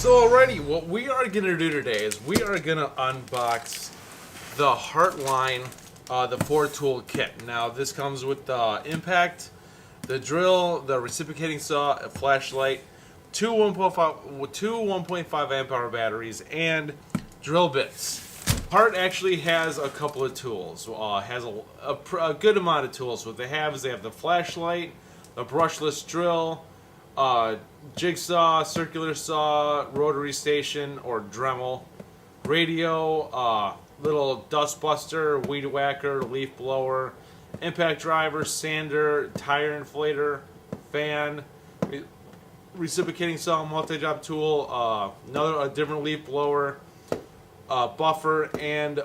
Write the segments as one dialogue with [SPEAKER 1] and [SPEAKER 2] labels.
[SPEAKER 1] So alrighty, what we are going to do today is we are going to unbox the HART line, the 4-tool kit. Now this comes with the impact, the drill, the reciprocating saw, a flashlight, two 1.5 amp hour batteries, and drill bits. HART actually has a couple of tools, has a good amount of tools. What they have is they have the flashlight, the brushless drill, jigsaw, circular saw, rotary station or Dremel, radio, little dust buster, weed whacker, leaf blower, impact driver, sander, tire inflator, fan, reciprocating saw, multi-job tool, a different leaf blower, buffer, and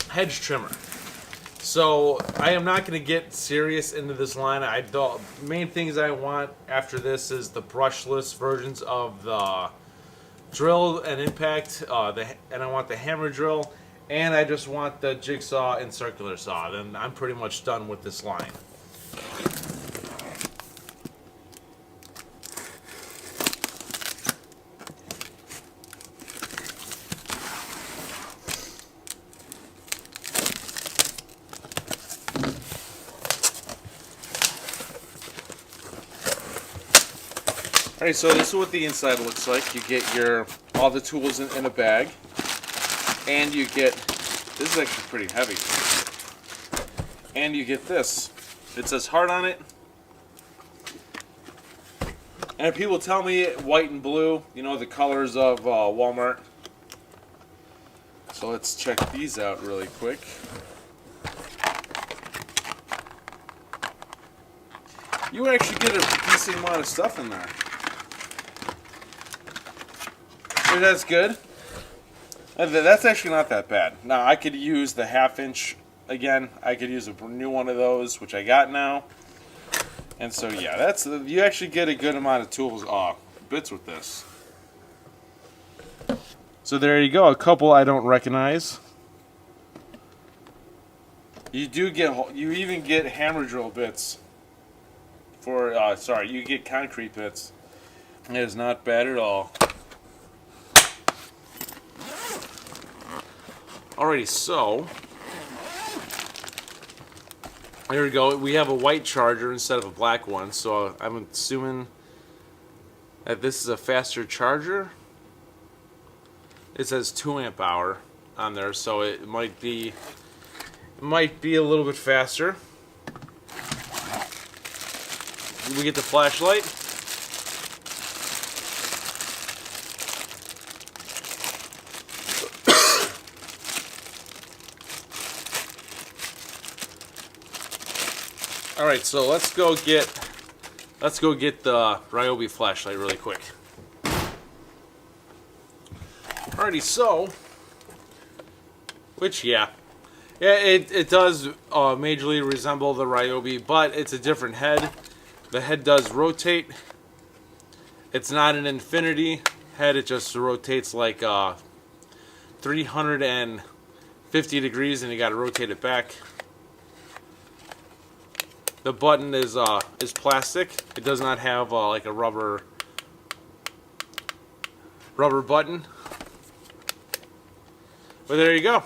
[SPEAKER 1] hedge trimmer. So I am not going to get serious into this line. The main things I want after this is the brushless versions of the drill and impact, and I want the hammer drill, and I just want the jigsaw and circular saw. Then I'm pretty much done with this line. Alright, so this is what the inside looks like. You get all the tools in a bag, and you get, this is actually pretty heavy, and you get this. It says HART on it, and people tell me white and blue, you know, the colors of Walmart. So let's check these out really quick. You actually get a decent amount of stuff in there. That's good. That's actually not that bad. Now I could use the 1/2 inch again. I could use a new one of those, which I got now. And so yeah, you actually get a good amount of tools, bits with this. So there you go. A couple I don't recognize. You even get hammer drill bits for. You get concrete bits. It is not bad at all. Alrighty, so here we go. We have a white charger instead of a black one, so I'm assuming that this is a faster charger. It says 2 amp hour on there, so it might be a little bit faster. We get the flashlight. All right, so let's go get the Ryobi flashlight really quick. Alrighty, so it does majorly resemble the Ryobi, but it's a different head. The head does rotate. It's not an infinity head; it just rotates like 350 degrees, and you got to rotate it back. The button is plastic. It does not have like a rubber button. But there you go.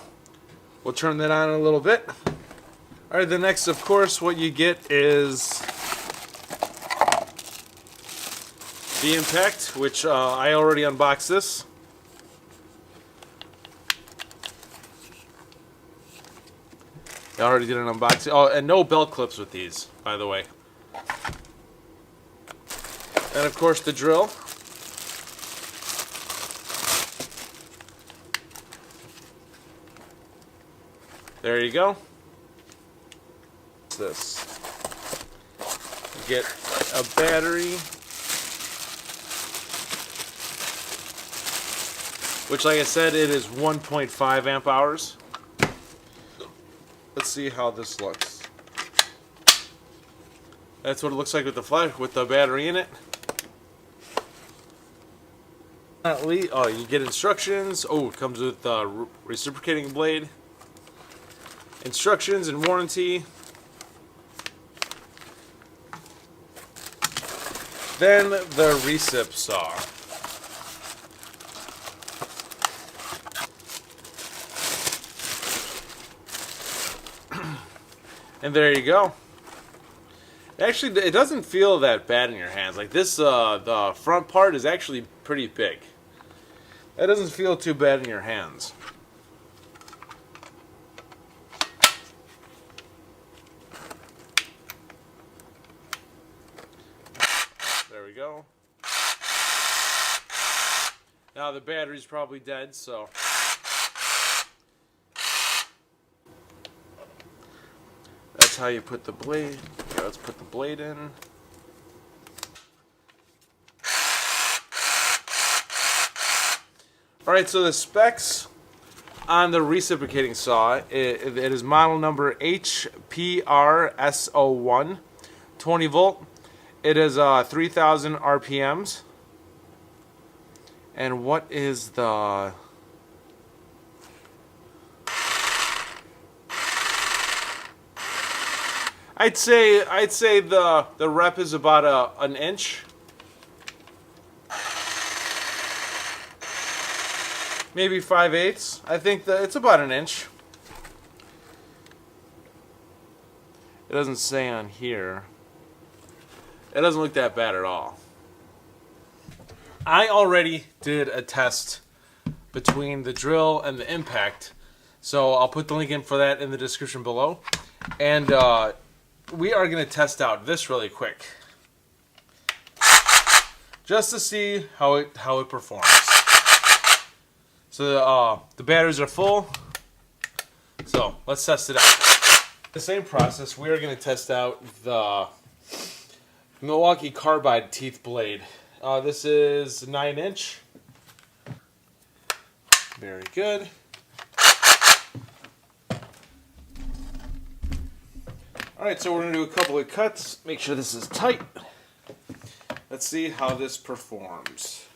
[SPEAKER 1] We'll turn that on in a little bit. All right. The next, of course, what you get is the impact, which I already unboxed this. I already did an unboxing. Oh, and no belt clips with these, by the way. And of course the drill. There you go. What's this? You get a battery, which, like I said, it is 1.5 amp hours. Let's see how this looks. That's what it looks like with the battery in it. Oh, you get instructions. Oh, it comes with the reciprocating blade. Instructions and warranty. Then the recip saw. And there you go. Actually, it doesn't feel that bad in your hands. Like this, the front part is actually pretty big. It doesn't feel too bad in your hands. There we go. Now the battery's probably dead, so that's how you put the blade. Okay, let's put the blade in. Alright, so the specs on the reciprocating saw, it is model number HPRS01, 20 volt. It is 3,000 RPMs. And what is the... I'd say the rep is about an inch. Maybe 5/8. I think that it's about an inch. It doesn't say on here. It doesn't look that bad at all. I already did a test between the drill and the impact, so I'll put the link in for that in the description below. And we are going to test out this really quick, just to see how it performs. So the batteries are full, so let's test it out. The same process, we are going to test out the Milwaukee carbide teeth blade. This is 9-inch. Very good. Alright, so we're going to do a couple of cuts. Make sure this is tight. Let's see how this performs.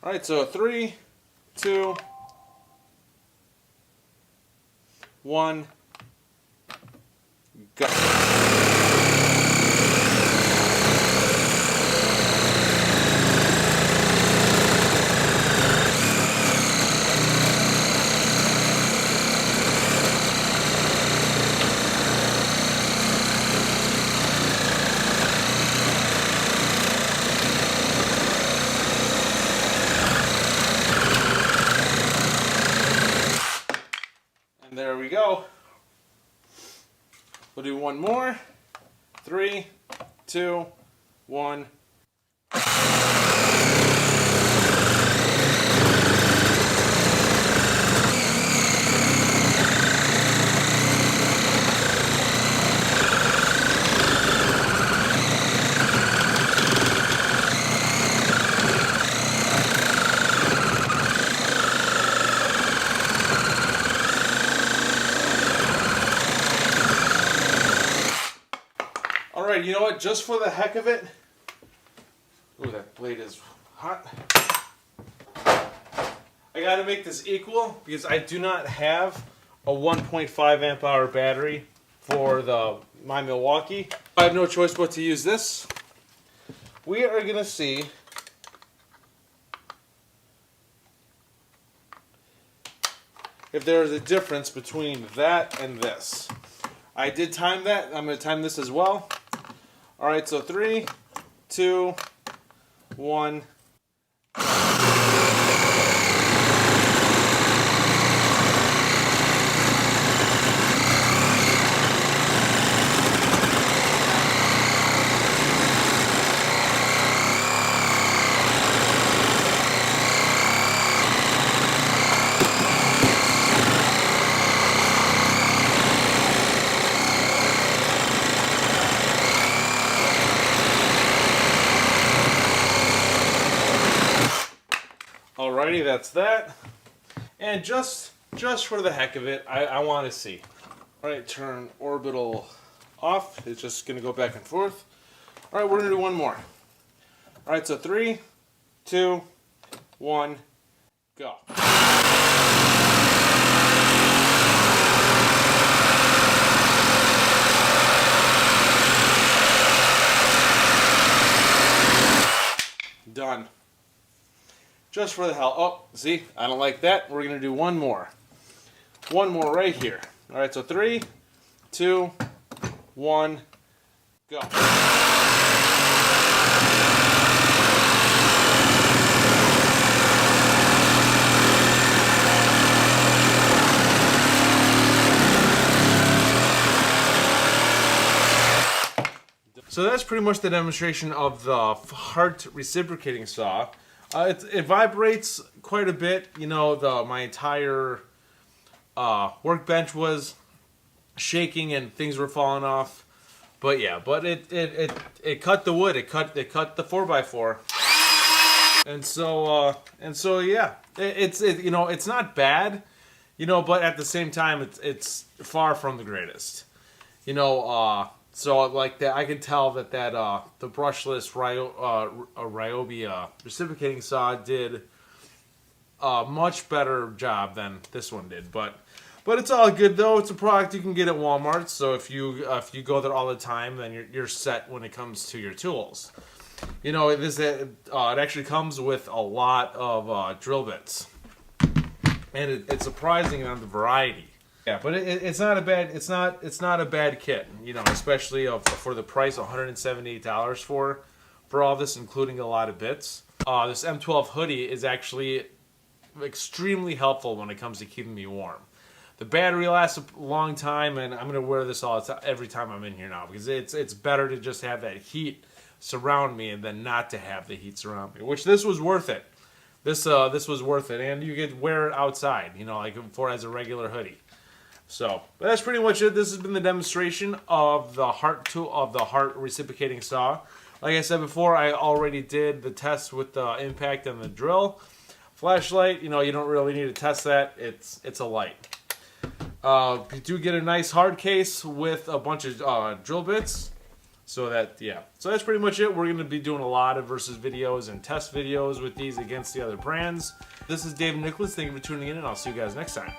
[SPEAKER 1] Alright, so 3, 2, 1, go. There we go. We'll do one more. 3, 2, 1. Alright, you know what? Just for the heck of it... Ooh, that blade is hot. I gotta make this equal because I do not have a 1.5 amp hour battery for my Milwaukee. I have no choice but to use this. We are gonna see if there is a difference between that and this. I did time that. I'm going to time this as well. Alright, so 3, 2, 1. Alrighty, that's that. And just for the heck of it, I want to see. Alright, turn orbital off. It's just going to go back and forth. Alright, we're going to do one more. Alright, so 3, 2, 1, go. Done. Just for the hell. Oh, see? I don't like that. We're going to do one more. One more right here. Alright, so 3, 2, 1, go. So that's pretty much the demonstration of the HART reciprocating saw. It vibrates quite a bit. You know, my entire workbench was shaking and things were falling off. But yeah, but it cut the wood. It cut the 4x4. And so yeah, it's you know, it's not bad, you know, but at the same time it's far from the greatest. You know, so like that, I can tell that the brushless Ryobi reciprocating saw did a much better job than this one did. But it's all good though. It's a product you can get at Walmart. So if you go there all the time, then you're set when it comes to your tools. You know, it actually comes with a lot of drill bits, and it's surprising on the variety. Yeah, but it's not a bad kit, you know, especially for the price, $178 for all this, including a lot of bits. This M12 hoodie is actually extremely helpful when it comes to keeping me warm. The battery lasts a long time, and I'm gonna wear this every time I'm in here now, because it's better to just have that heat surround me and then not to have the heat surround me. Which this was worth it. This was worth it, and you could wear it outside, you know, like as a regular hoodie. So, but that's pretty much it. This has been the demonstration of the HART reciprocating saw. Like I said before, I already did the test with the impact and the drill. Flashlight, you know, you don't really need to test that. It's a light. You do get a nice hard case with a bunch of drill bits. So that's pretty much it. We're going to be doing a lot of versus videos and test videos with these against the other brands. This is David Nicholas. Thank you for tuning in, and I'll see you guys next time.